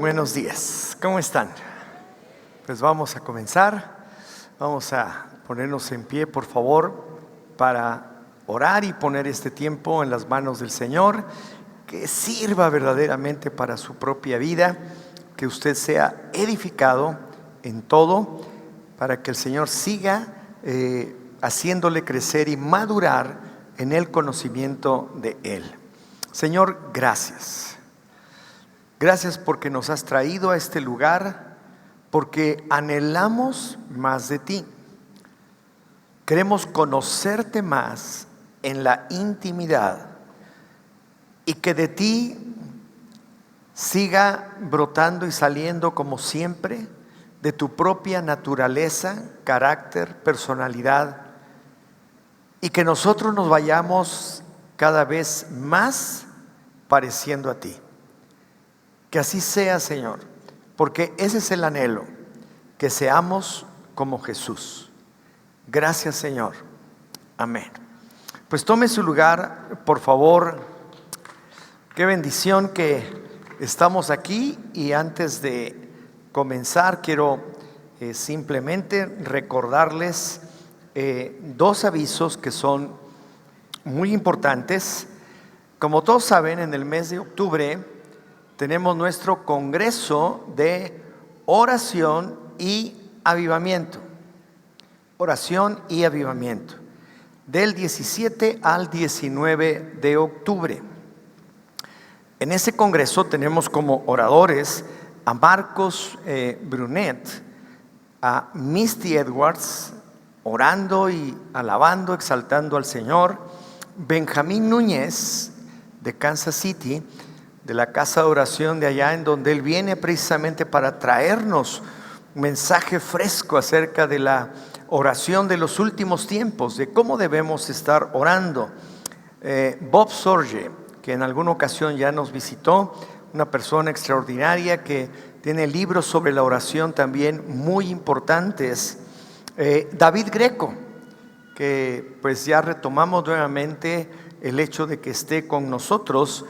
buenos días. ¿Cómo están? Pues vamos a comenzar. Vamos a ponernos en pie, por favor, para orar y poner este tiempo en las manos del Señor, que sirva verdaderamente para su propia vida, que usted sea edificado en todo, para que el Señor siga haciéndole crecer y madurar en el conocimiento de Él. Señor, gracias. Gracias porque nos has traído a este lugar, porque anhelamos más de ti. Queremos conocerte más en la intimidad y que de ti siga brotando y saliendo como siempre de tu propia naturaleza, carácter, personalidad, y que nosotros nos vayamos cada vez más pareciendo a ti. Que así sea, Señor, porque ese es el anhelo, que seamos como Jesús. Gracias, Señor. Amén. Pues tome su lugar, por favor. Qué bendición que estamos aquí, y antes de comenzar quiero simplemente recordarles dos avisos que son muy importantes. Como todos saben, en el mes de octubre tenemos nuestro Congreso de Oración y Avivamiento. Oración y Avivamiento. Del 17 al 19 de octubre. En ese Congreso tenemos como oradores a Marcos Brunet, a Misty Edwards, orando y alabando, exaltando al Señor, Benjamín Núñez de Kansas City, de la casa de oración de allá, en donde él viene precisamente para traernos un mensaje fresco acerca de la oración de los últimos tiempos, de cómo debemos estar orando. Bob Sorge, que en alguna ocasión ya nos visitó, una persona extraordinaria que tiene libros sobre la oración también muy importantes. David Greco, que pues ya retomamos nuevamente el hecho de que esté con nosotros.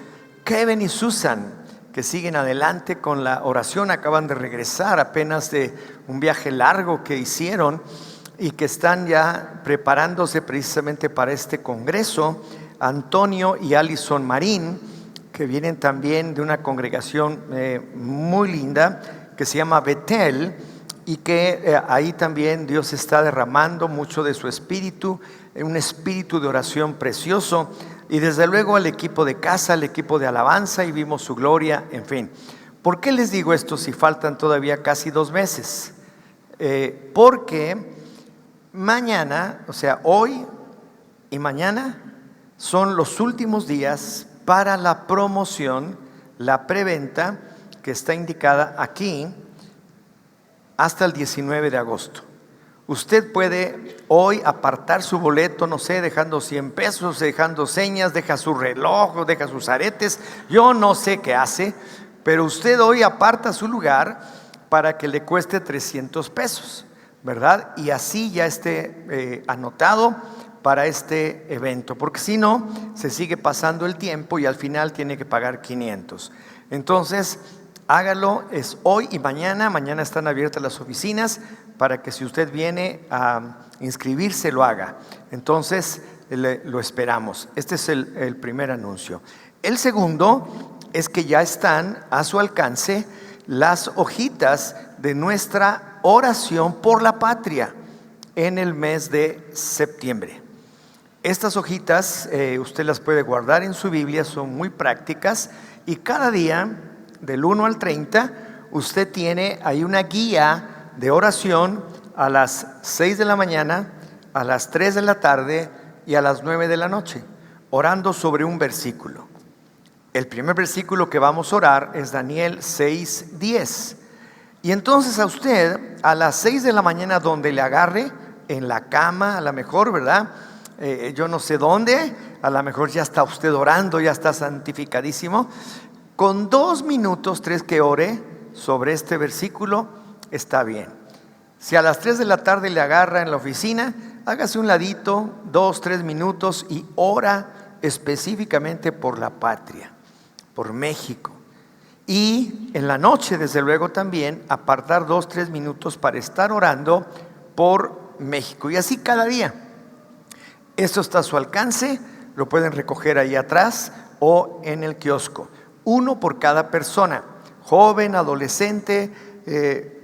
Kevin y Susan, que siguen adelante con la oración, acaban de regresar apenas de un viaje largo que hicieron y que están ya preparándose precisamente para este congreso. Antonio y Alison Marín, que vienen también de una congregación muy linda que se llama Betel, y que ahí también Dios está derramando mucho de su espíritu, un espíritu de oración precioso. Y desde luego al equipo de casa, al equipo de alabanza, y vimos su gloria, en fin. ¿Por qué les digo esto si faltan todavía casi 2 meses? Porque mañana, o sea, hoy y mañana son los últimos días para la promoción, la preventa, que está indicada aquí, hasta el 19 de agosto. Usted puede hoy apartar su boleto, no sé, dejando 100 pesos, dejando señas, deja su reloj, deja sus aretes. Yo no sé qué hace, pero usted hoy aparta su lugar para que le cueste 300 pesos, ¿verdad? Y así ya esté anotado para este evento, porque si no, se sigue pasando el tiempo y al final tiene que pagar 500. Entonces, hágalo, es hoy y mañana. Mañana están abiertas las oficinas para que si usted viene a inscribirse lo haga. Entonces lo esperamos. Este es el primer anuncio. El segundo es que ya están a su alcance las hojitas de nuestra oración por la patria en el mes de septiembre. Estas hojitas usted las puede guardar en su Biblia, son muy prácticas, y cada día del 1 al 30 usted tiene ahí una guía de oración a las 6 de la mañana, a las 3 de la tarde y a las 9 de la noche, orando sobre un versículo. El primer versículo que vamos a orar es Daniel 6:10. Y entonces a usted, a las 6 de la mañana, donde le agarre, en la cama, a lo mejor, ¿verdad? Yo no sé dónde, a lo mejor ya está usted orando, ya está santificadísimo. Con 2 minutos, 3 que ore sobre este versículo, está bien. Si a las 3 de la tarde le agarra en la oficina, hágase un ladito, 2, 3 minutos y ora específicamente por la patria, por México. Y en la noche, desde luego, también apartar 2-3 minutos para estar orando por México. Y así cada día. Esto está a su alcance, lo pueden recoger ahí atrás o en el kiosco. Uno por cada persona, joven, adolescente,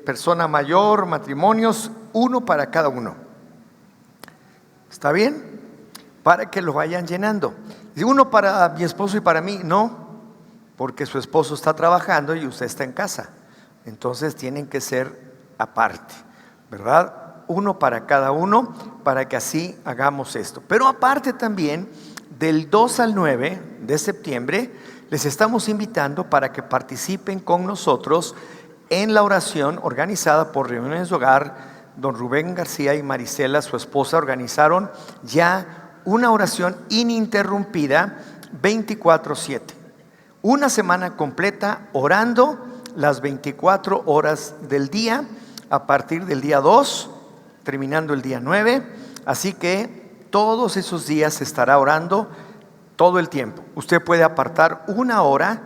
persona mayor, matrimonios, uno para cada uno. ¿Está bien? Para que lo vayan llenando. Y uno para mi esposo y para mí, no, porque su esposo está trabajando y usted está en casa. Entonces tienen que ser aparte, ¿verdad? Uno para cada uno, para que así hagamos esto. Pero aparte también, del 2 al 9 de septiembre, les estamos invitando para que participen con nosotros en la oración organizada por Reuniones de Hogar. Don Rubén García y Marisela, su esposa, organizaron ya una oración ininterrumpida 24/7. Una semana completa orando las 24 horas del día, a partir del día 2, terminando el día 9. Así que todos esos días se estará orando todo el tiempo. Usted puede apartar una hora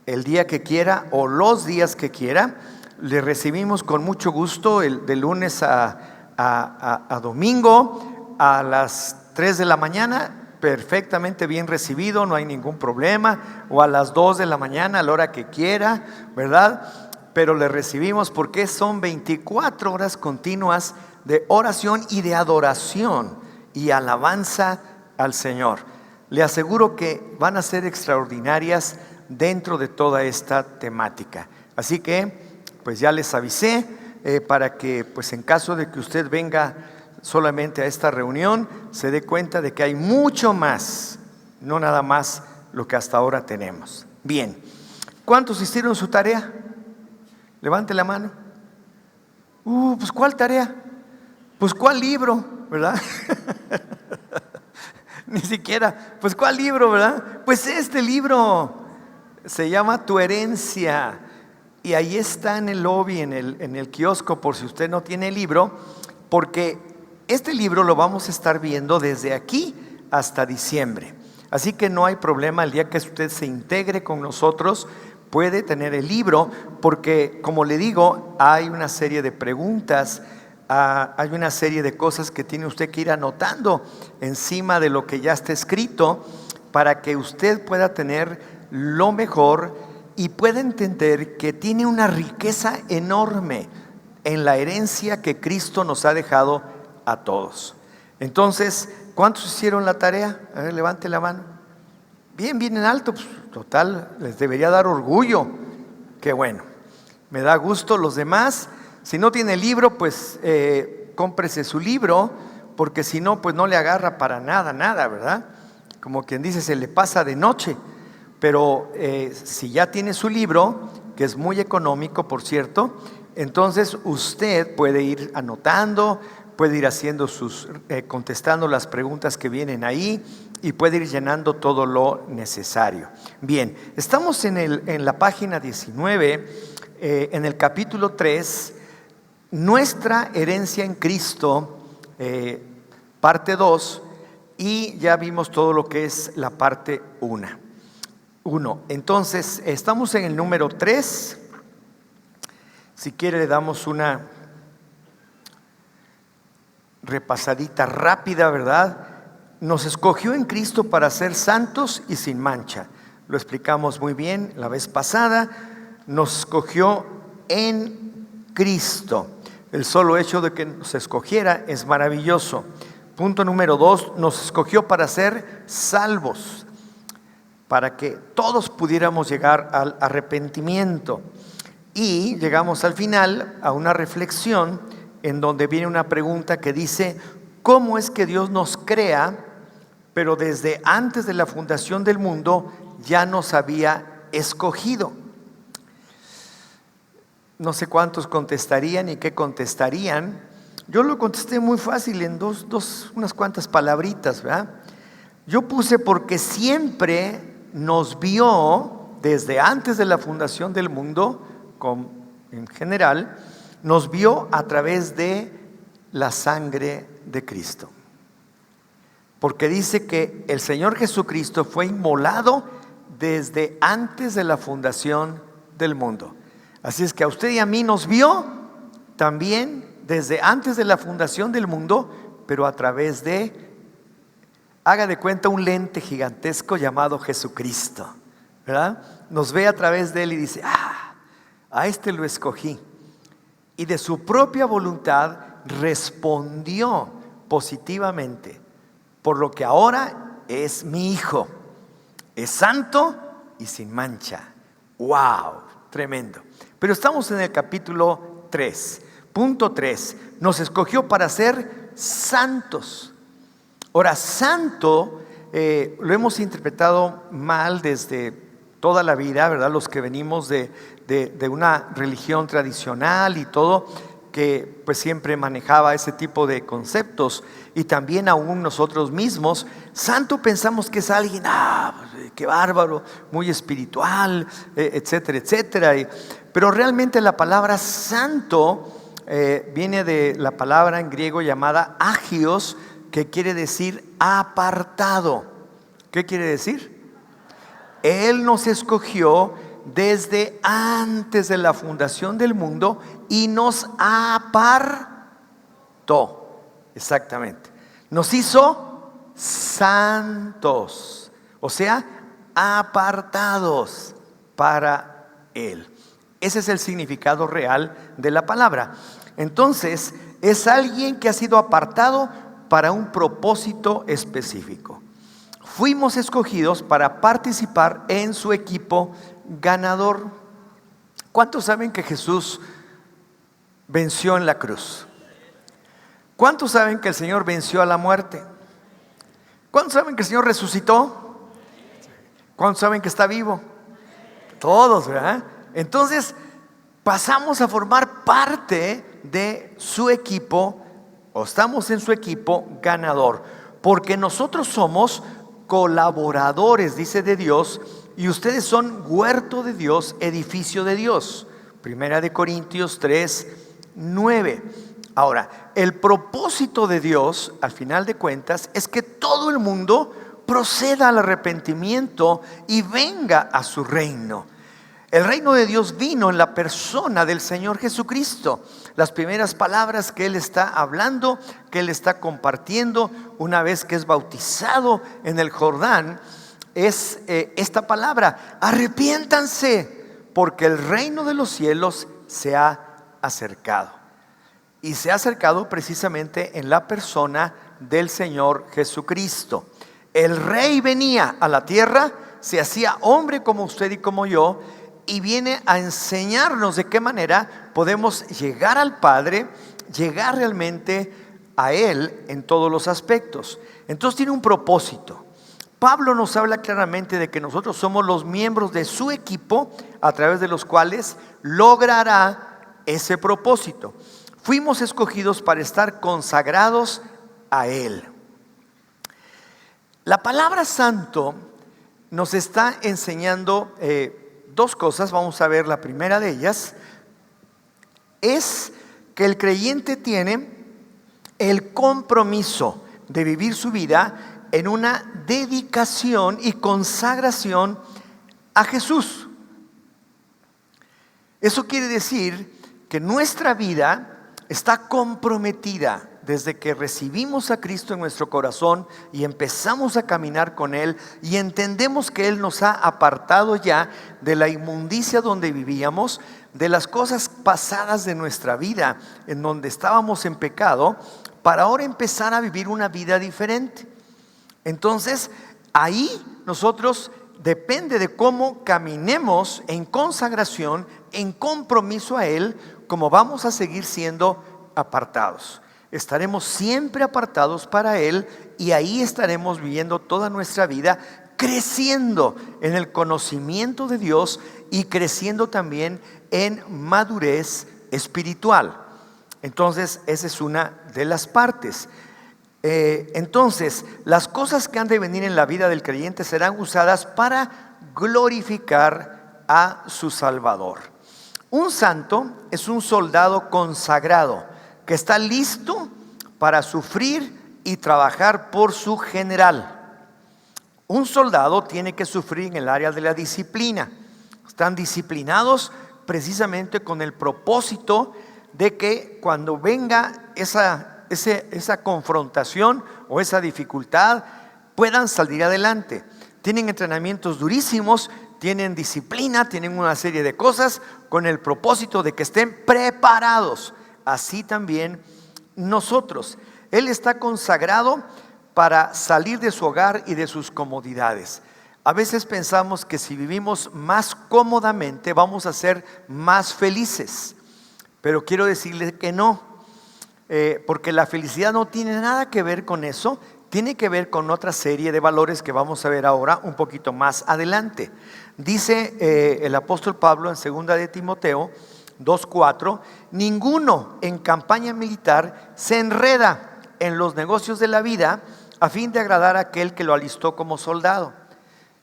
el día que quiera o los días que quiera. Le recibimos con mucho gusto de lunes a domingo a las 3 de la mañana. Perfectamente bien recibido, no hay ningún problema, o a las 2 de la mañana a la hora que quiera, ¿verdad? Pero le recibimos porque son 24 horas continuas de oración y de adoración y alabanza al Señor. Le aseguro que van a ser extraordinarias dentro de toda esta temática. Así que pues ya les avisé para que pues en caso de que usted venga solamente a esta reunión, se dé cuenta de que hay mucho más, no nada más lo que hasta ahora tenemos. Bien, ¿cuántos hicieron su tarea? Levante la mano. Pues ¿cuál tarea? Pues ¿cuál libro? ¿Verdad? Ni siquiera, pues ¿cuál libro? ¿Verdad? Pues este libro se llama Tu Herencia, y ahí está en el lobby, en el kiosco, por si usted no tiene el libro, porque este libro lo vamos a estar viendo desde aquí hasta diciembre. Así que no hay problema, el día que usted se integre con nosotros puede tener el libro, porque como le digo, hay una serie de preguntas, hay una serie de cosas que tiene usted que ir anotando encima de lo que ya está escrito, para que usted pueda tener lo mejor y pueda entender que tiene una riqueza enorme en la herencia que Cristo nos ha dejado a todos. Entonces, ¿cuántos hicieron la tarea? A ver, levante la mano. Bien en alto, pues, total, les debería dar orgullo. Qué bueno, me da gusto. Los demás, si no tiene libro, pues cómprese su libro, porque si no, pues no le agarra para nada, ¿verdad? Como quien dice, se le pasa de noche. Pero si ya tiene su libro, que es muy económico, por cierto, entonces usted puede ir anotando, puede ir haciendo contestando las preguntas que vienen ahí, y puede ir llenando todo lo necesario. Bien, estamos en la página 19, en el capítulo 3, nuestra herencia en Cristo, parte 2, y ya vimos todo lo que es la parte 1. Entonces, estamos en el número 3. Si quiere, le damos una repasadita rápida, ¿verdad? Nos escogió en Cristo para ser santos y sin mancha. Lo explicamos muy bien la vez pasada. Nos escogió en Cristo. El solo hecho de que nos escogiera es maravilloso. Punto número 2, nos escogió para ser salvos, para que todos pudiéramos llegar al arrepentimiento. Y llegamos al final a una reflexión en donde viene una pregunta que dice: ¿cómo es que Dios nos crea, pero desde antes de la fundación del mundo ya nos había escogido? No sé cuántos contestarían y qué contestarían. Yo lo contesté muy fácil en unas cuantas palabritas, ¿verdad? Yo puse: porque siempre nos vio desde antes de la fundación del mundo, en general, nos vio a través de la sangre de Cristo. Porque dice que el Señor Jesucristo fue inmolado desde antes de la fundación del mundo. Así es que a usted y a mí nos vio también desde antes de la fundación del mundo, pero a través de, haga de cuenta, un lente gigantesco llamado Jesucristo, ¿verdad? Nos ve a través de él y dice: a este lo escogí. Y de su propia voluntad respondió positivamente, por lo que ahora es mi hijo. Es santo y sin mancha. ¡Wow! Tremendo. Pero estamos en el capítulo 3. Punto 3. Nos escogió para ser santos. Ahora, santo lo hemos interpretado mal desde toda la vida, ¿verdad? Los que venimos de una religión tradicional y todo, que pues siempre manejaba ese tipo de conceptos, y también aún nosotros mismos. Santo pensamos que es alguien, qué bárbaro, muy espiritual, etcétera, etcétera. Pero realmente la palabra santo viene de la palabra en griego llamada agios, que quiere decir apartado. ¿Qué quiere decir? Él nos escogió desde antes de la fundación del mundo y nos apartó. Exactamente. Nos hizo santos, o sea, apartados para Él. Ese es el significado real de la palabra. Entonces, es alguien que ha sido apartado para un propósito específico. Fuimos escogidos para participar en su equipo ganador. ¿Cuántos saben que Jesús venció en la cruz? ¿Cuántos saben que el Señor venció a la muerte? ¿Cuántos saben que el Señor resucitó? ¿Cuántos saben que está vivo? Todos, ¿verdad? Entonces pasamos a formar parte de su equipo, o estamos en su equipo ganador, porque nosotros somos colaboradores, dice, de Dios, y ustedes son huerto de Dios, edificio de Dios. Primera de Corintios 3:9. Ahora, el propósito de Dios, al final de cuentas, es que todo el mundo proceda al arrepentimiento y venga a su reino. El reino de Dios vino en la persona del Señor Jesucristo. Las primeras palabras que Él está hablando, que Él está compartiendo una vez que es bautizado en el Jordán, es esta palabra: arrepiéntanse, porque el reino de los cielos se ha acercado. Y se ha acercado precisamente en la persona del Señor Jesucristo. El Rey venía a la tierra, se hacía hombre como usted y como yo, y viene a enseñarnos de qué manera podemos llegar al Padre, llegar realmente a Él en todos los aspectos. Entonces tiene un propósito. Pablo nos habla claramente de que nosotros somos los miembros de su equipo, a través de los cuales logrará ese propósito. Fuimos escogidos para estar consagrados a Él. La palabra santo nos está enseñando dos cosas. Vamos a ver la primera de ellas. Es que el creyente tiene el compromiso de vivir su vida en una dedicación y consagración a Jesús. Eso quiere decir que nuestra vida está comprometida desde que recibimos a Cristo en nuestro corazón y empezamos a caminar con Él, y entendemos que Él nos ha apartado ya de la inmundicia donde vivíamos, de las cosas pasadas de nuestra vida en donde estábamos en pecado, para ahora empezar a vivir una vida diferente. Entonces ahí nosotros, depende de cómo caminemos en consagración, en compromiso a Él, como vamos a seguir siendo apartados. Estaremos siempre apartados para Él, y ahí estaremos viviendo toda nuestra vida, creciendo en el conocimiento de Dios y creciendo también en madurez espiritual. Entonces esa es una de las partes. Entonces las cosas que han de venir en la vida del creyente serán usadas para glorificar a su Salvador. Un santo es un soldado consagrado que está listo para sufrir y trabajar por su general. Un soldado tiene que sufrir en el área de la disciplina. están disciplinados precisamente con el propósito de que cuando venga esa confrontación o esa dificultad puedan salir adelante. Tienen entrenamientos durísimos, tienen disciplina, tienen una serie de cosas con el propósito de que estén preparados. Así también nosotros. Él está consagrado para salir de su hogar y de sus comodidades. A veces pensamos que si vivimos más cómodamente vamos a ser más felices, pero quiero decirles que no, porque la felicidad no tiene nada que ver con eso. Tiene que ver con otra serie de valores que vamos a ver ahora un poquito más adelante. Dice el apóstol Pablo en 2 de Timoteo 2:4: ninguno en campaña militar se enreda en los negocios de la vida a fin de agradar a aquel que lo alistó como soldado.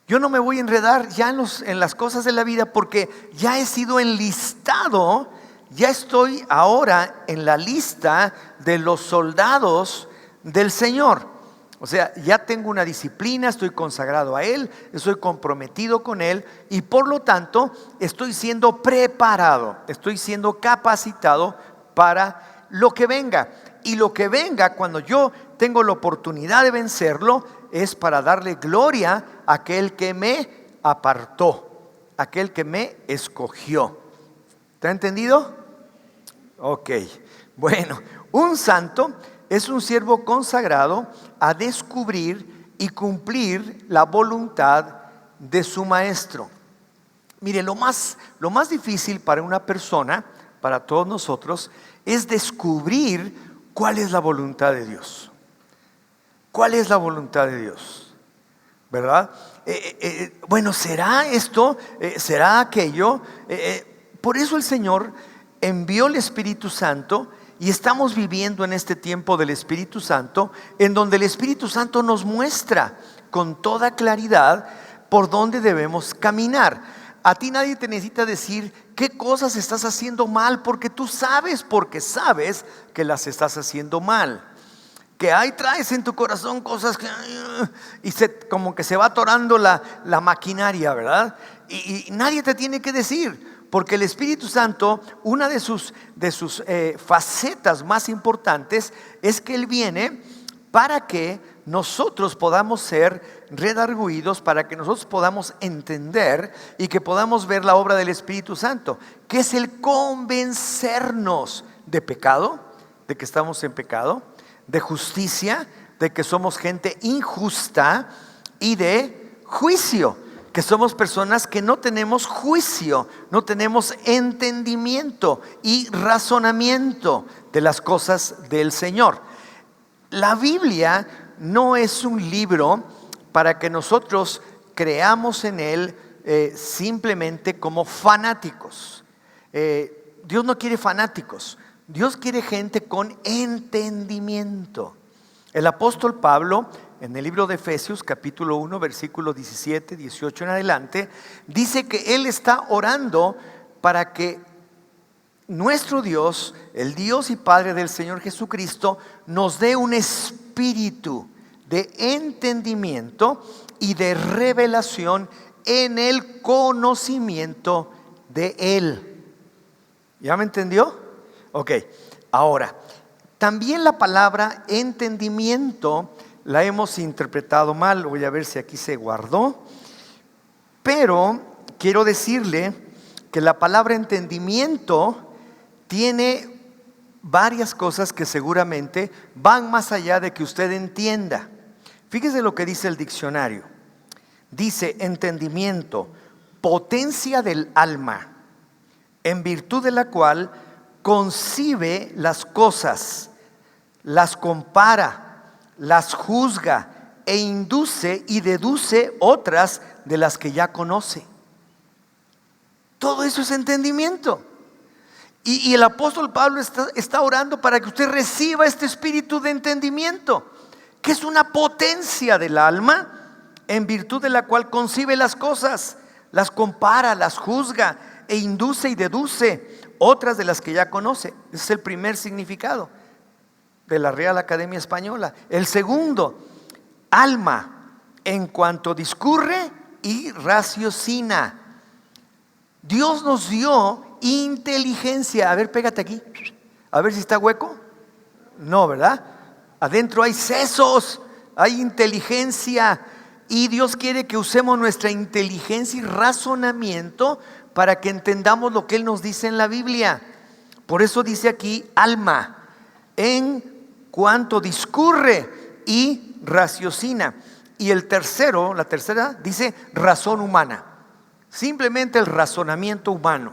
Yo no me voy a enredar ya en las cosas de la vida, porque ya he sido enlistado, ya estoy ahora en la lista de los soldados del Señor. O sea, ya tengo una disciplina, estoy consagrado a Él, estoy comprometido con Él y por lo tanto estoy siendo preparado, estoy siendo capacitado para lo que venga. Y lo que venga, cuando yo tengo la oportunidad de vencerlo, es para darle gloria a aquel que me apartó, aquel que me escogió. ¿Está entendido? Ok, bueno, un santo es un siervo consagrado a descubrir y cumplir la voluntad de su maestro. Mire, lo más difícil para una persona, para todos nosotros, es descubrir cuál es la voluntad de Dios. ¿Cuál es la voluntad de Dios? ¿Verdad? Bueno, ¿será esto? ¿Será aquello? Por eso el Señor envió el Espíritu Santo. Y estamos viviendo en este tiempo del Espíritu Santo, en donde el Espíritu Santo nos muestra con toda claridad por dónde debemos caminar. A ti nadie te necesita decir qué cosas estás haciendo mal, porque tú sabes que las estás haciendo mal. Que ahí traes en tu corazón cosas que como que se va atorando la maquinaria, ¿verdad? Y nadie te tiene que decir. Porque el Espíritu Santo, una de sus facetas más importantes es que Él viene para que nosotros podamos ser redarguidos, para que nosotros podamos entender y que podamos ver la obra del Espíritu Santo, que es el convencernos de pecado, de que estamos en pecado, de justicia, de que somos gente injusta y de juicio, que somos personas que no tenemos juicio, no tenemos entendimiento y razonamiento de las cosas del Señor. La Biblia no es un libro para que nosotros creamos en él simplemente como fanáticos. Dios no quiere fanáticos, Dios quiere gente con entendimiento. El apóstol Pablo, en el libro de Efesios capítulo 1 versículos 17, 18 en adelante, dice que él está orando para que nuestro Dios, el Dios y Padre del Señor Jesucristo, nos dé un espíritu de entendimiento y de revelación en el conocimiento de Él. ¿Ya me entendió? Ok, ahora, también la palabra entendimiento la hemos interpretado mal. Voy a ver si aquí se guardó. Pero quiero decirle que la palabra entendimiento tiene varias cosas que seguramente van más allá de que usted entienda. Fíjese lo que dice el diccionario. Dice entendimiento, potencia del alma, en virtud de la cual concibe las cosas, las compara, las juzga e induce y deduce otras de las que ya conoce. Todo eso es entendimiento. Y el apóstol Pablo está orando para que usted reciba este espíritu de entendimiento, que es una potencia del alma, en virtud de la cual concibe las cosas, las compara, las juzga e induce y deduce otras de las que ya conoce. Ese es el primer significado de la Real Academia Española. El segundo, alma, en cuanto discurre y raciocina. Dios nos dio inteligencia. A ver, pégate aquí. A ver si está hueco. No, ¿verdad? Adentro hay sesos, hay inteligencia. Y Dios quiere que usemos nuestra inteligencia y razonamiento para que entendamos lo que Él nos dice en la Biblia. Por eso dice aquí alma, en cuanto discurre y raciocina. Y la tercera dice razón humana. Simplemente el razonamiento humano.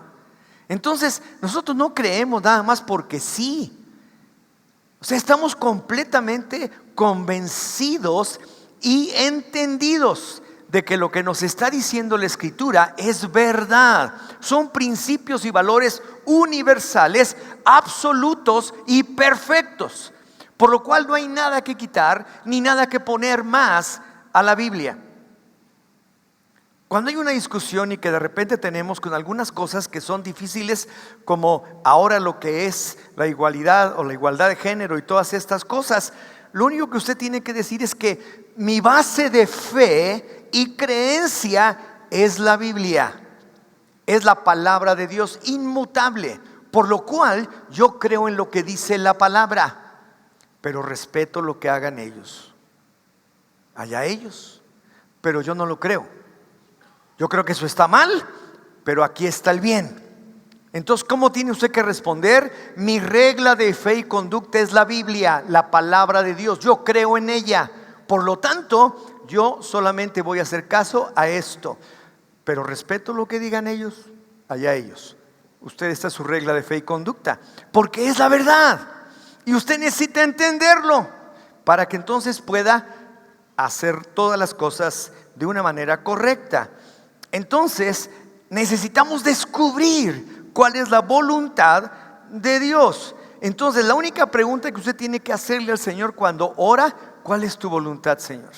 Entonces, nosotros no creemos nada más porque sí. O sea, estamos completamente convencidos y entendidos de que lo que nos está diciendo la Escritura es verdad. Son principios y valores universales, absolutos y perfectos. Por lo cual no hay nada que quitar ni nada que poner más a la Biblia. Cuando hay una discusión y que de repente tenemos con algunas cosas que son difíciles, como ahora lo que es la igualdad o la igualdad de género y todas estas cosas, lo único que usted tiene que decir es que mi base de fe y creencia es la Biblia, es la palabra de Dios inmutable, por lo cual yo creo en lo que dice la palabra, pero respeto lo que hagan ellos. Allá ellos, pero yo no lo creo. Yo creo que eso está mal, pero aquí está el bien. Entonces, ¿cómo tiene usted que responder? Mi regla de fe y conducta es la Biblia, la palabra de Dios. Yo creo en ella. Por lo tanto, yo solamente voy a hacer caso a esto. Pero respeto lo que digan ellos, allá ellos. Usted está en su regla de fe y conducta, porque es la verdad. Y usted necesita entenderlo para que entonces pueda hacer todas las cosas de una manera correcta. Entonces necesitamos descubrir cuál es la voluntad de Dios. Entonces la única pregunta que usted tiene que hacerle al Señor cuando ora: ¿cuál es tu voluntad, Señor?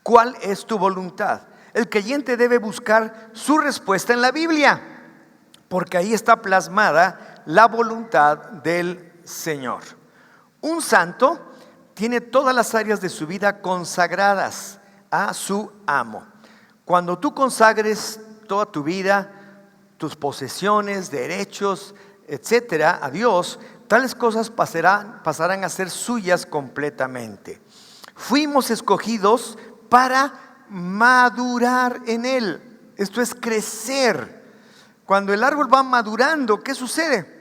¿Cuál es tu voluntad? El creyente debe buscar su respuesta en la Biblia, porque ahí está plasmada la voluntad del Señor. Un santo tiene todas las áreas de su vida consagradas a su amo. Cuando tú consagres toda tu vida, tus posesiones, derechos, etcétera, a Dios, tales cosas pasarán a ser suyas completamente. Fuimos escogidos para madurar en Él. Esto es crecer. Cuando el árbol va madurando, ¿qué sucede?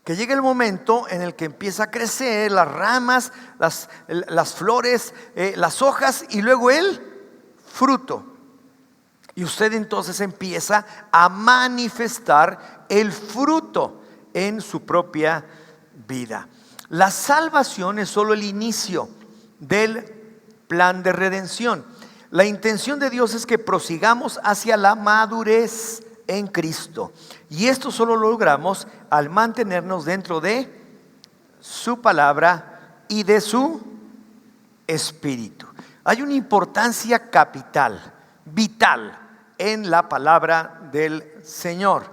Que llega el momento en el que empieza a crecer las ramas, las flores, las hojas y luego el fruto. Y usted entonces empieza a manifestar el fruto en su propia vida. La salvación es solo el inicio del plan de redención. La intención de Dios es que prosigamos hacia la madurez en Cristo. Y esto solo lo logramos al mantenernos dentro de su palabra y de su espíritu. Hay una importancia capital, vital, en la palabra del Señor.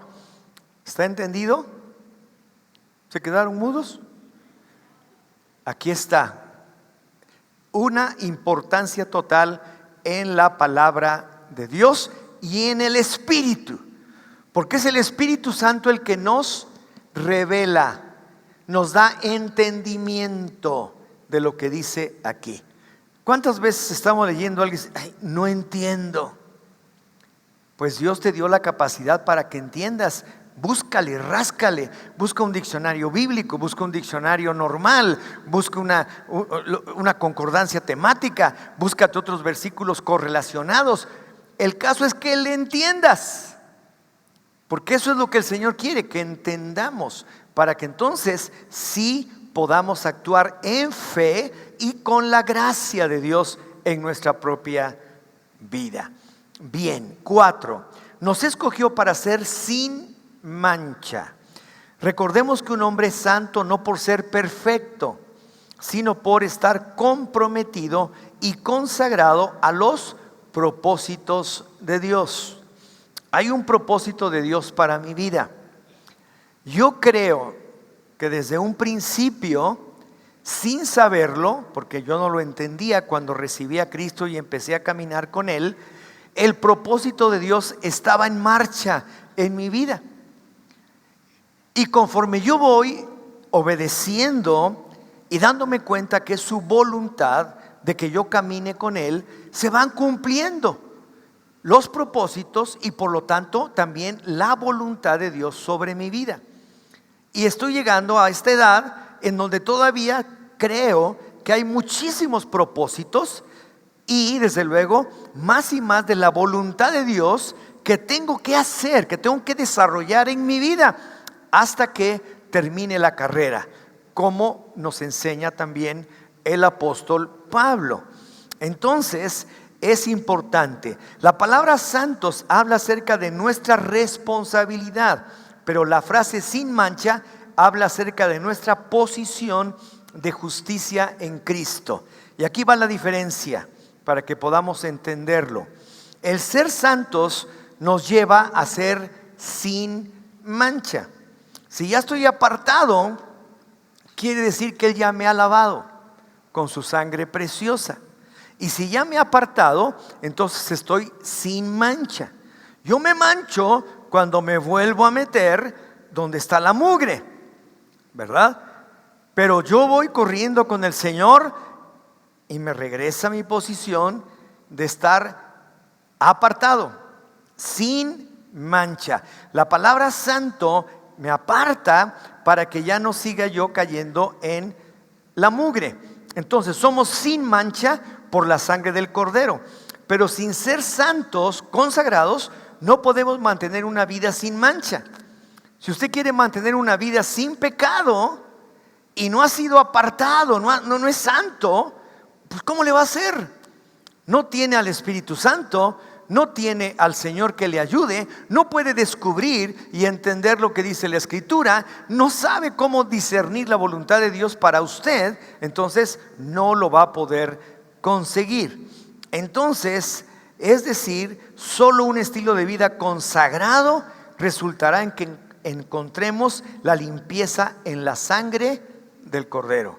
¿Está entendido? ¿Se quedaron mudos? Aquí está. Una importancia total en la palabra de Dios y en el Espíritu. Porque es el Espíritu Santo el que nos revela, nos da entendimiento de lo que dice aquí. ¿Cuántas veces estamos leyendo algo y dice: ay, no entiendo? Pues Dios te dio la capacidad para que entiendas. Búscale, ráscale, busca un diccionario bíblico, busca un diccionario normal, busca una concordancia temática, búscate otros versículos correlacionados. El caso es que le entiendas, porque eso es lo que el Señor quiere, que entendamos, para que entonces sí podamos actuar en fe y con la gracia de Dios en nuestra propia vida. Bien, 4. Nos escogió para ser sin mancha. Recordemos que un hombre es santo no por ser perfecto, sino por estar comprometido y consagrado a los propósitos de Dios. Hay un propósito de Dios para mi vida. Yo creo que desde un principio, sin saberlo, porque yo no lo entendía cuando recibí a Cristo y empecé a caminar con Él, el propósito de Dios estaba en marcha en mi vida. Y conforme yo voy obedeciendo y dándome cuenta que es su voluntad de que yo camine con Él, se van cumpliendo los propósitos y por lo tanto también la voluntad de Dios sobre mi vida. Y estoy llegando a esta edad en donde todavía creo que hay muchísimos propósitos y desde luego más y más de la voluntad de Dios que tengo que hacer, que tengo que desarrollar en mi vida hasta que termine la carrera, como nos enseña también el apóstol Pablo. Entonces es importante. La palabra santos habla acerca de nuestra responsabilidad, pero la frase sin mancha habla acerca de nuestra posición de justicia en Cristo. Y aquí va la diferencia para que podamos entenderlo. El ser santos nos lleva a ser sin mancha. Si ya estoy apartado, quiere decir que Él ya me ha lavado con su sangre preciosa. Y si ya me ha apartado, entonces estoy sin mancha. Yo me mancho cuando me vuelvo a meter donde está la mugre, ¿verdad? Pero yo voy corriendo con el Señor y me regresa a mi posición de estar apartado, sin mancha. La palabra santo me aparta para que ya no siga yo cayendo en la mugre. Entonces somos sin mancha por la sangre del Cordero. Pero sin ser santos, consagrados, no podemos mantener una vida sin mancha. Si usted quiere mantener una vida sin pecado y no ha sido apartado, no es santo, pues ¿cómo le va a hacer? No tiene al Espíritu Santo, no tiene al Señor que le ayude, no puede descubrir y entender lo que dice la Escritura, no sabe cómo discernir la voluntad de Dios para usted, entonces no lo va a poder conseguir. Entonces, es decir, solo un estilo de vida consagrado resultará en que encontremos la limpieza en la sangre del Cordero.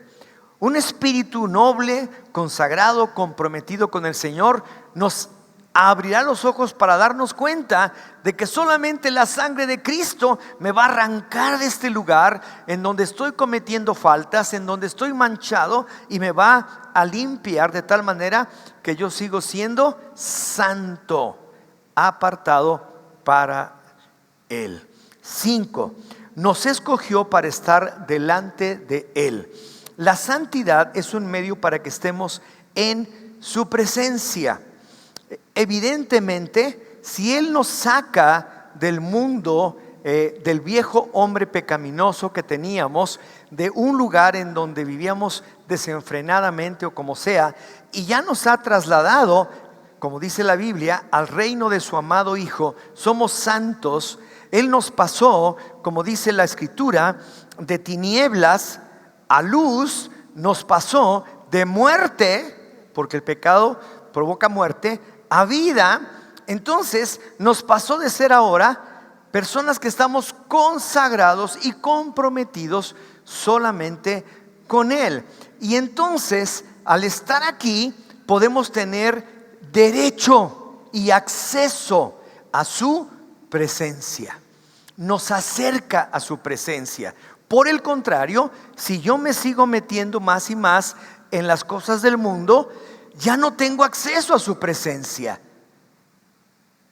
Un espíritu noble, consagrado, comprometido con el Señor, nos abrirá los ojos para darnos cuenta de que solamente la sangre de Cristo me va a arrancar de este lugar en donde estoy cometiendo faltas, en donde estoy manchado, y me va a limpiar de tal manera que yo sigo siendo santo, apartado para Él. 5. Nos escogió para estar delante de Él. La santidad es un medio para que estemos en su presencia. Evidentemente, si Él nos saca del mundo, del viejo hombre pecaminoso que teníamos, de un lugar en donde vivíamos desenfrenadamente o como sea, y ya nos ha trasladado, como dice la Biblia, al reino de su amado Hijo, somos santos. Él nos pasó, como dice la Escritura, de tinieblas a luz, nos pasó de muerte, porque el pecado provoca muerte, a vida. Entonces nos pasó de ser ahora personas que estamos consagrados y comprometidos solamente con Él. Y entonces, al estar aquí, podemos tener derecho y acceso a su presencia. Nos acerca a su presencia. Por el contrario, si yo me sigo metiendo más y más en las cosas del mundo, ya no tengo acceso a su presencia.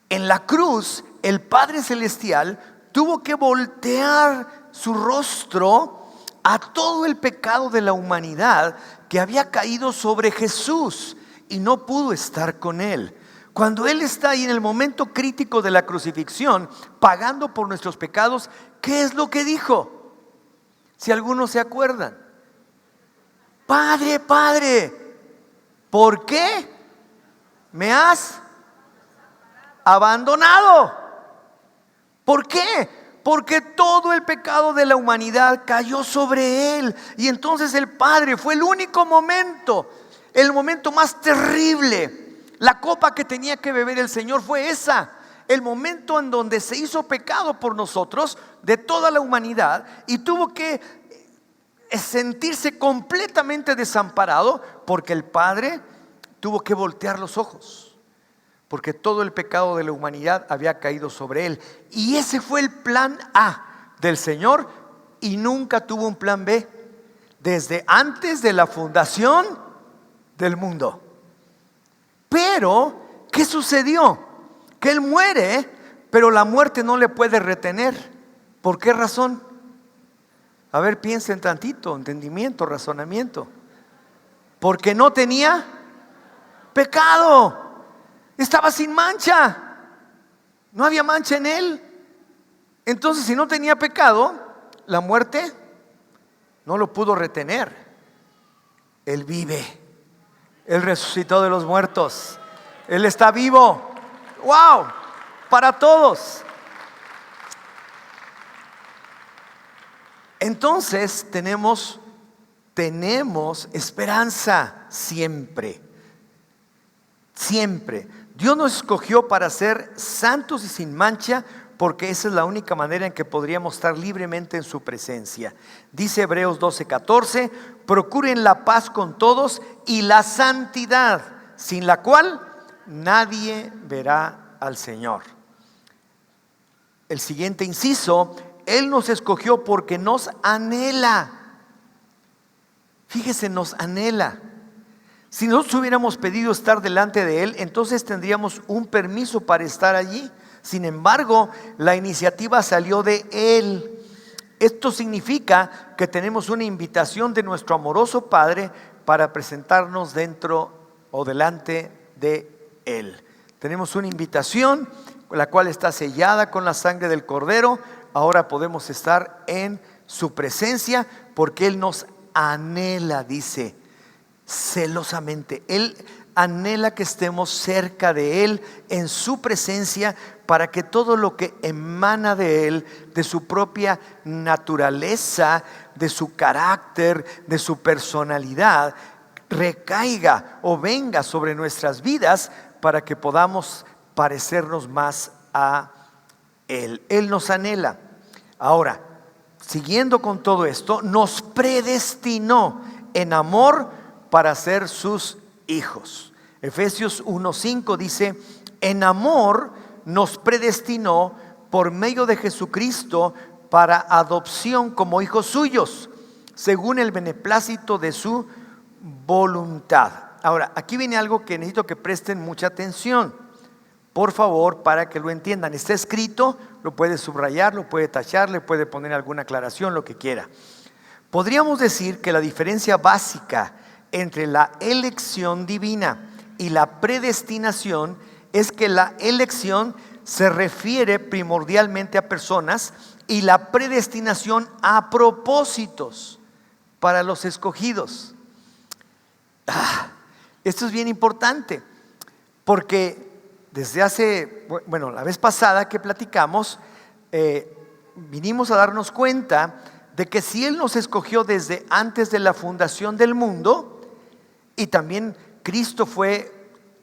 En la cruz, el Padre Celestial tuvo que voltear su rostro a todo el pecado de la humanidad que había caído sobre Jesús y no pudo estar con Él. Cuando Él está ahí en el momento crítico de la crucifixión, pagando por nuestros pecados, ¿qué es lo que dijo? Si algunos se acuerdan: Padre, Padre, ¿por qué me has abandonado? ¿Por qué? Porque todo el pecado de la humanidad cayó sobre Él. Y entonces el Padre fue el único momento, el momento más terrible. La copa que tenía que beber el Señor fue esa, el momento en donde se hizo pecado por nosotros, de toda la humanidad, y tuvo que sentirse completamente desamparado porque el Padre tuvo que voltear los ojos, porque todo el pecado de la humanidad había caído sobre Él. Y ese fue el plan A del Señor, y nunca tuvo un plan B desde antes de la fundación del mundo. Pero, ¿qué sucedió? Que Él muere, pero la muerte no le puede retener. ¿Por qué razón? A ver, piensen tantito, entendimiento, razonamiento. Porque no tenía pecado. Estaba sin mancha. No había mancha en Él. Entonces, si no tenía pecado, la muerte no lo pudo retener. Él vive. Él resucitó de los muertos. Él está vivo. ¡Wow! Para todos. Entonces tenemos esperanza siempre. Siempre. Dios nos escogió para ser santos y sin mancha, porque esa es la única manera en que podríamos estar libremente en su presencia. Dice Hebreos 12:14, procuren la paz con todos y la santidad, sin la cual nadie verá al Señor. El siguiente inciso, Él nos escogió porque nos anhela. Fíjese, nos anhela. Si nosotros hubiéramos pedido estar delante de Él, entonces tendríamos un permiso para estar allí. Sin embargo, la iniciativa salió de Él. Esto significa que tenemos una invitación de nuestro amoroso Padre para presentarnos dentro o delante de Él. Tenemos una invitación, la cual está sellada con la sangre del Cordero. Ahora podemos estar en su presencia porque Él nos anhela, dice, celosamente. Él anhela que estemos cerca de Él, en su presencia, para que todo lo que emana de Él, de su propia naturaleza, de su carácter, de su personalidad, recaiga o venga sobre nuestras vidas, para que podamos parecernos más a Él. Él nos anhela. Ahora, siguiendo con todo esto, nos predestinó en amor para ser sus hijos. Efesios 1:5 dice: en amor nos predestinó por medio de Jesucristo para adopción como hijos suyos, según el beneplácito de su voluntad. Ahora, aquí viene algo que necesito que presten mucha atención, por favor, para que lo entiendan. Está escrito, lo puede subrayar, lo puede tachar, le puede poner alguna aclaración, lo que quiera. Podríamos decir que la diferencia básica entre la elección divina y la predestinación es que la elección se refiere primordialmente a personas y la predestinación a propósitos para los escogidos. Esto es bien importante, porque desde la vez pasada que platicamos, vinimos a darnos cuenta de que si Él nos escogió desde antes de la fundación del mundo, y también Cristo fue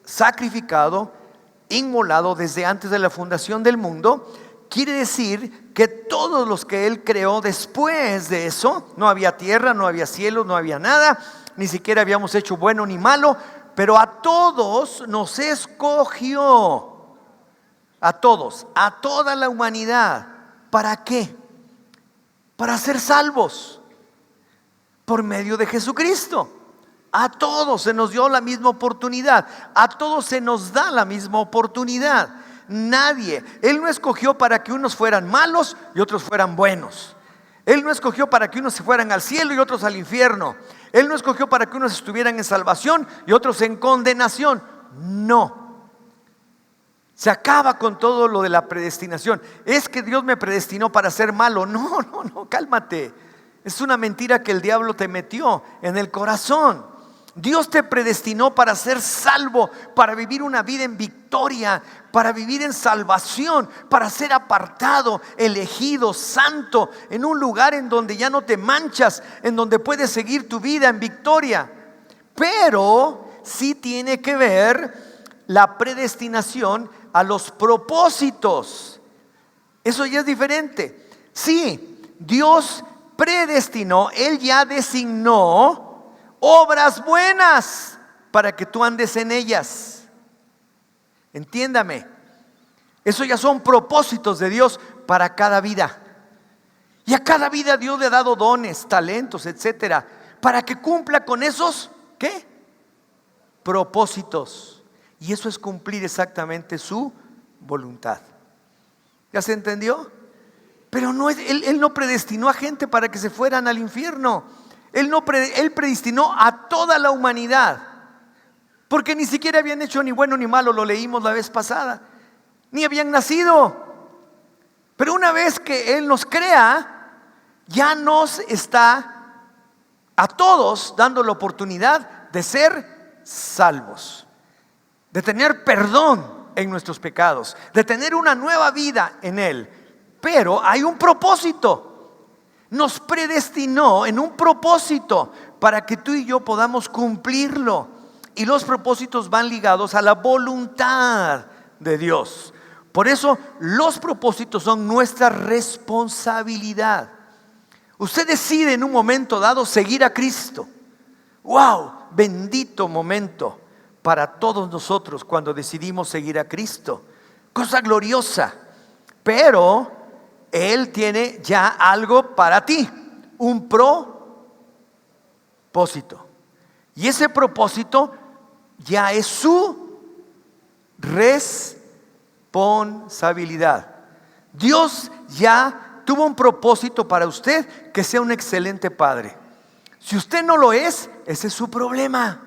sacrificado, inmolado desde antes de la fundación del mundo, quiere decir que todos los que Él creó después de eso, no había tierra, no había cielo, no había nada, ni siquiera habíamos hecho bueno ni malo, pero a todos nos escogió, a todos, a toda la humanidad. ¿Para qué? Para ser salvos por medio de Jesucristo. A todos se nos dio la misma oportunidad, a todos se nos da la misma oportunidad. Nadie, Él no escogió para que unos fueran malos y otros fueran buenos. Él no escogió para que unos se fueran al cielo y otros al infierno. Él no escogió para que unos estuvieran en salvación y otros en condenación. No. Se acaba con todo lo de la predestinación. Es que Dios me predestinó para ser malo. No, cálmate. Es una mentira que el diablo te metió en el corazón. Dios te predestinó para ser salvo, para vivir una vida en victoria, para vivir en salvación, para ser apartado, elegido, santo, en un lugar en donde ya no te manchas, en donde puedes seguir tu vida en victoria. Pero sí tiene que ver la predestinación a los propósitos. Eso ya es diferente. Sí, Dios predestinó, Él ya designó obras buenas para que tú andes en ellas. Entiéndame, eso ya son propósitos de Dios para cada vida. Y a cada vida Dios le ha dado dones, talentos, etcétera, para que cumpla con esos, ¿qué? Propósitos. Y eso es cumplir exactamente su voluntad. ¿Ya se entendió? Pero no es, él no predestinó a gente para que se fueran al infierno. Él predestinó a toda la humanidad. Porque ni siquiera habían hecho ni bueno ni malo, lo leímos la vez pasada. Ni habían nacido. Pero una vez que Él nos crea, ya nos está a todos dando la oportunidad de ser salvos, de tener perdón en nuestros pecados, de tener una nueva vida en Él. Pero hay un propósito. Nos predestinó en un propósito para que tú y yo podamos cumplirlo. Y los propósitos van ligados a la voluntad de Dios. Por eso los propósitos son nuestra responsabilidad. Usted decide en un momento dado seguir a Cristo. ¡Wow! Bendito momento para todos nosotros cuando decidimos seguir a Cristo. Cosa gloriosa. Pero Él tiene ya algo para ti. Un propósito. Y ese propósito ya es su responsabilidad. Dios ya tuvo un propósito para usted, que sea un excelente padre. Si usted no lo es, ese es su problema.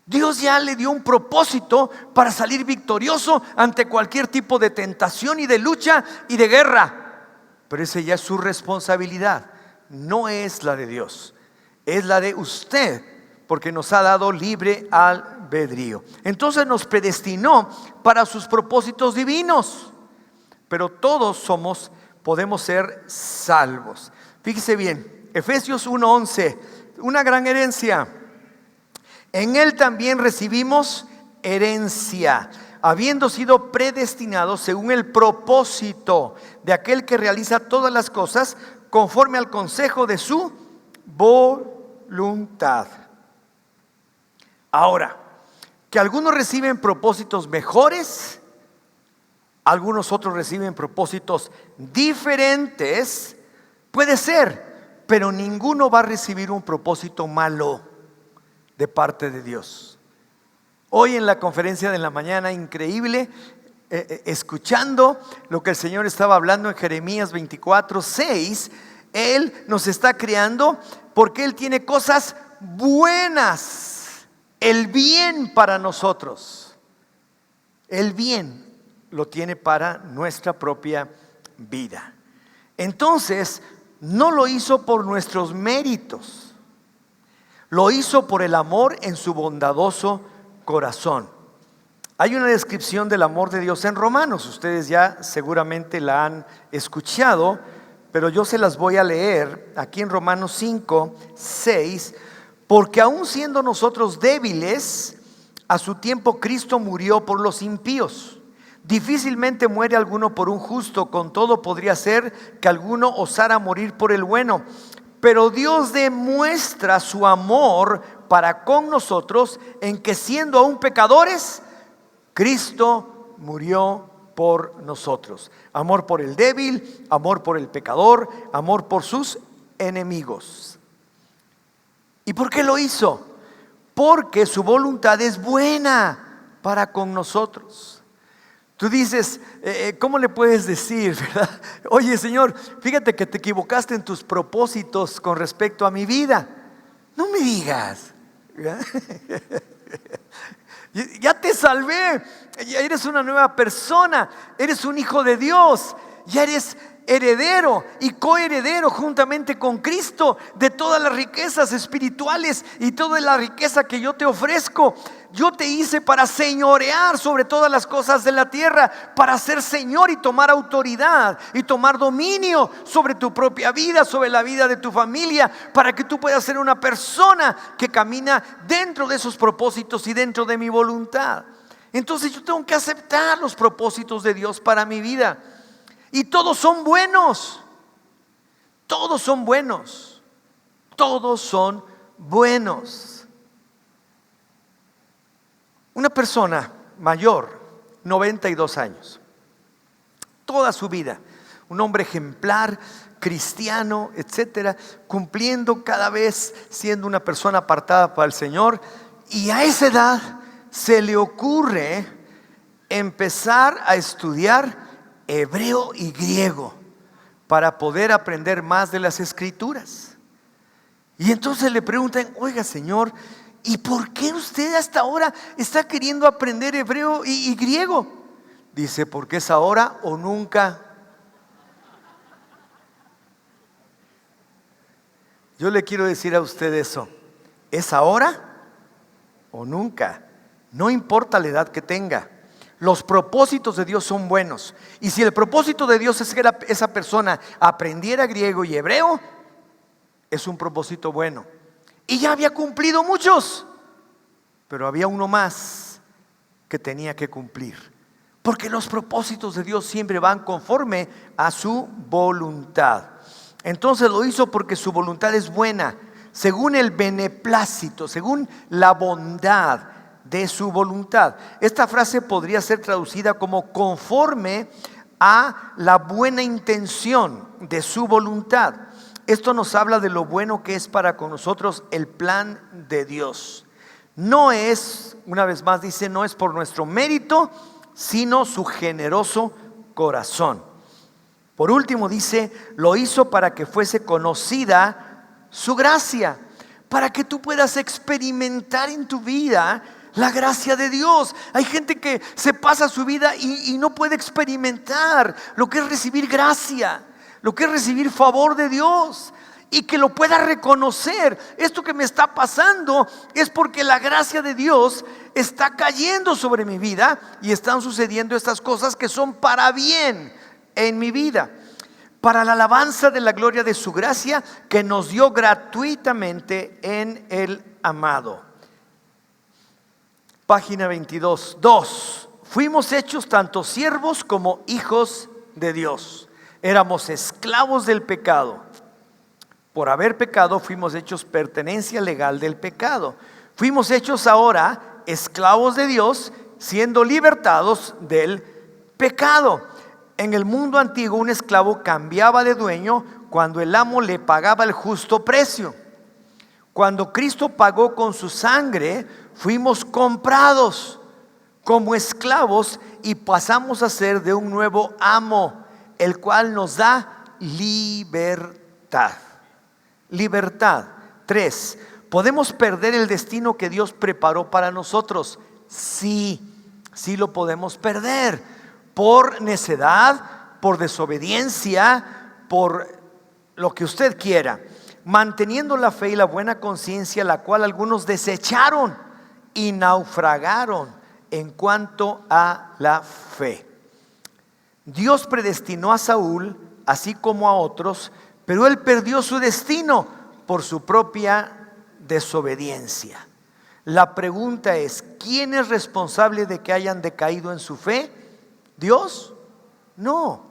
Dios ya le dio un propósito para salir victorioso ante cualquier tipo de tentación y de lucha y de guerra. Pero esa ya es su responsabilidad, no es la de Dios, es la de usted, porque nos ha dado libre albedrío. Entonces nos predestinó para sus propósitos divinos. Pero todos podemos ser salvos. Fíjese bien, Efesios 1:11, una gran herencia. En Él también recibimos herencia, habiendo sido predestinados según el propósito de aquel que realiza todas las cosas conforme al consejo de su voluntad. Ahora, que algunos reciben propósitos mejores, algunos otros reciben propósitos diferentes, puede ser, pero ninguno va a recibir un propósito malo de parte de Dios. Hoy en la conferencia de la mañana, increíble, escuchando lo que el Señor estaba hablando en Jeremías 24:6, Él nos está creando porque Él tiene cosas buenas. El bien para nosotros, el bien lo tiene para nuestra propia vida. Entonces, no lo hizo por nuestros méritos, lo hizo por el amor en su bondadoso corazón. Hay una descripción del amor de Dios en Romanos, ustedes ya seguramente la han escuchado, pero yo se las voy a leer aquí en Romanos 5:6. Porque aun siendo nosotros débiles, a su tiempo Cristo murió por los impíos. Difícilmente muere alguno por un justo, con todo podría ser que alguno osara morir por el bueno. Pero Dios demuestra su amor para con nosotros en que siendo aún pecadores, Cristo murió por nosotros. Amor por el débil, amor por el pecador, amor por sus enemigos. ¿Y por qué lo hizo? Porque su voluntad es buena para con nosotros. Tú dices, ¿cómo le puedes decir, verdad? Oye, Señor, fíjate que te equivocaste en tus propósitos con respecto a mi vida. No me digas. Ya te salvé, ya eres una nueva persona, eres un hijo de Dios, ya eres heredero y coheredero juntamente con Cristo de todas las riquezas espirituales y toda la riqueza que yo te ofrezco. Yo te hice para señorear sobre todas las cosas de la tierra, para ser Señor y tomar autoridad y tomar dominio sobre tu propia vida, sobre la vida de tu familia, para que tú puedas ser una persona que camina dentro de esos propósitos y dentro de mi voluntad. Entonces yo tengo que aceptar los propósitos de Dios para mi vida. Y todos son buenos. Todos son buenos. Todos son buenos. Una persona mayor, 92 años. Toda su vida, un hombre ejemplar, cristiano, etcétera, cumpliendo cada vez, siendo una persona apartada para el Señor. Y a esa edad se le ocurre empezar a estudiar hebreo y griego para poder aprender más de las Escrituras. Y entonces le preguntan: oiga, Señor, ¿y por qué usted hasta ahora está queriendo aprender hebreo y griego? Dice: porque es ahora o nunca. Yo le quiero decir a usted eso: es ahora o nunca. No importa la edad que tenga. Los propósitos de Dios son buenos. Y si el propósito de Dios es que esa persona aprendiera griego y hebreo, es un propósito bueno. Y ya había cumplido muchos, pero había uno más que tenía que cumplir. Porque los propósitos de Dios siempre van conforme a su voluntad. Entonces lo hizo porque su voluntad es buena, según el beneplácito, según la bondad de su voluntad. Esta frase podría ser traducida como conforme a la buena intención de su voluntad. Esto nos habla de lo bueno que es para con nosotros el plan de Dios. No es, una vez más dice, no es por nuestro mérito, sino su generoso corazón. Por último dice: lo hizo para que fuese conocida su gracia, para que tú puedas experimentar en tu vida la gracia de Dios. Hay gente que se pasa su vida y no puede experimentar lo que es recibir gracia, lo que es recibir favor de Dios, y que lo pueda reconocer. Esto que me está pasando es porque la gracia de Dios está cayendo sobre mi vida y están sucediendo estas cosas que son para bien en mi vida, para la alabanza de la gloria de su gracia que nos dio gratuitamente en el amado. Página 22. 2. Fuimos hechos tanto siervos como hijos de Dios. Éramos esclavos del pecado. Por haber pecado fuimos hechos pertenencia legal del pecado. Fuimos hechos ahora esclavos de Dios, siendo libertados del pecado. En el mundo antiguo, un esclavo cambiaba de dueño cuando el amo le pagaba el justo precio. Cuando Cristo pagó con su sangre, fuimos comprados como esclavos y pasamos a ser de un nuevo amo, el cual nos da libertad. Libertad. 3. ¿Podemos perder el destino que Dios preparó para nosotros? Sí, sí lo podemos perder. Por necedad, por desobediencia, por lo que usted quiera, manteniendo la fe y la buena conciencia, la cual algunos desecharon y naufragaron en cuanto a la fe. Dios predestinó a Saúl, así como a otros, pero él perdió su destino por su propia desobediencia. La pregunta es: ¿quién es responsable de que hayan decaído en su fe? ¿Dios? No.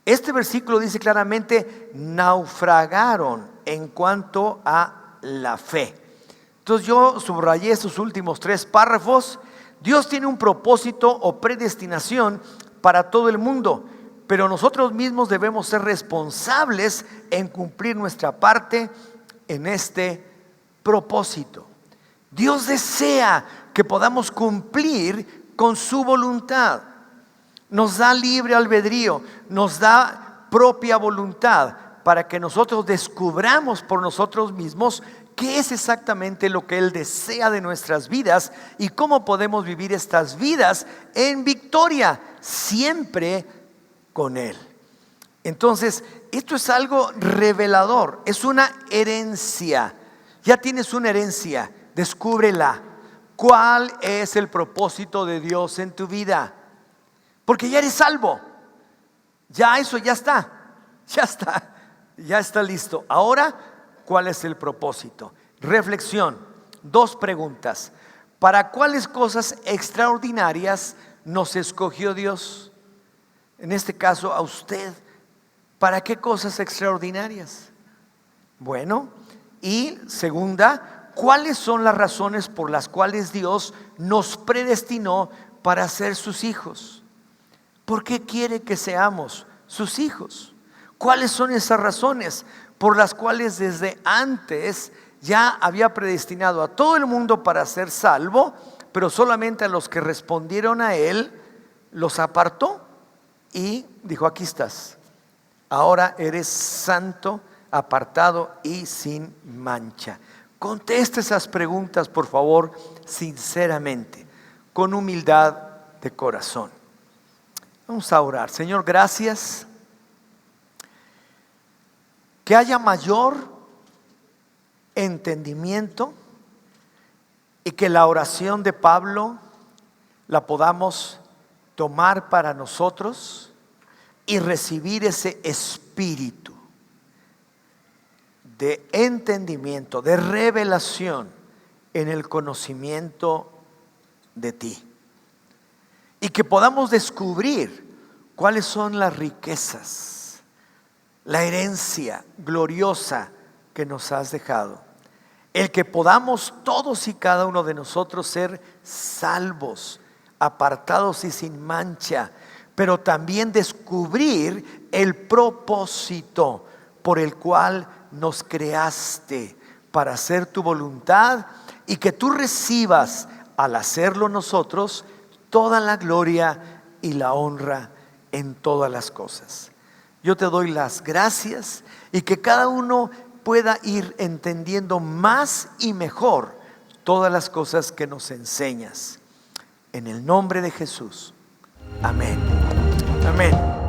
Este versículo dice claramente: naufragaron en cuanto a la fe. Entonces yo subrayé estos últimos 3 párrafos. Dios tiene un propósito o predestinación para todo el mundo, pero nosotros mismos debemos ser responsables en cumplir nuestra parte en este propósito. Dios desea que podamos cumplir con su voluntad. Nos da libre albedrío, nos da propia voluntad para que nosotros descubramos por nosotros mismos qué es exactamente lo que Él desea de nuestras vidas y cómo podemos vivir estas vidas en victoria, siempre con Él. Entonces, esto es algo revelador, es una herencia. Ya tienes una herencia, descúbrela. ¿Cuál es el propósito de Dios en tu vida? Porque ya eres salvo. Ya eso ya está. Ya está listo. Ahora, ¿cuál es el propósito? Reflexión. 2 preguntas. ¿Para cuáles cosas extraordinarias nos escogió Dios? En este caso, a usted. ¿Para qué cosas extraordinarias? Bueno, y segunda, ¿cuáles son las razones por las cuales Dios nos predestinó para ser sus hijos. ¿Por qué quiere que seamos sus hijos? ¿Cuáles son esas razones por las cuales desde antes ya había predestinado a todo el mundo para ser salvo, pero solamente a los que respondieron a Él los apartó y dijo: aquí estás, ahora eres santo, apartado y sin mancha? Conteste esas preguntas, por favor, sinceramente, con humildad de corazón. Vamos a orar. Señor, gracias. Que haya mayor entendimiento y que la oración de Pablo la podamos tomar para nosotros y recibir ese espíritu de entendimiento, de revelación en el conocimiento de ti. Y que podamos descubrir cuáles son las riquezas, la herencia gloriosa que nos has dejado. El que podamos todos y cada uno de nosotros ser salvos, apartados y sin mancha, pero también descubrir el propósito por el cual nos creaste para hacer tu voluntad, y que tú recibas al hacerlo nosotros toda la gloria y la honra en todas las cosas. Yo te doy las gracias, y que cada uno pueda ir entendiendo más y mejor todas las cosas que nos enseñas. En el nombre de Jesús. Amén. Amén.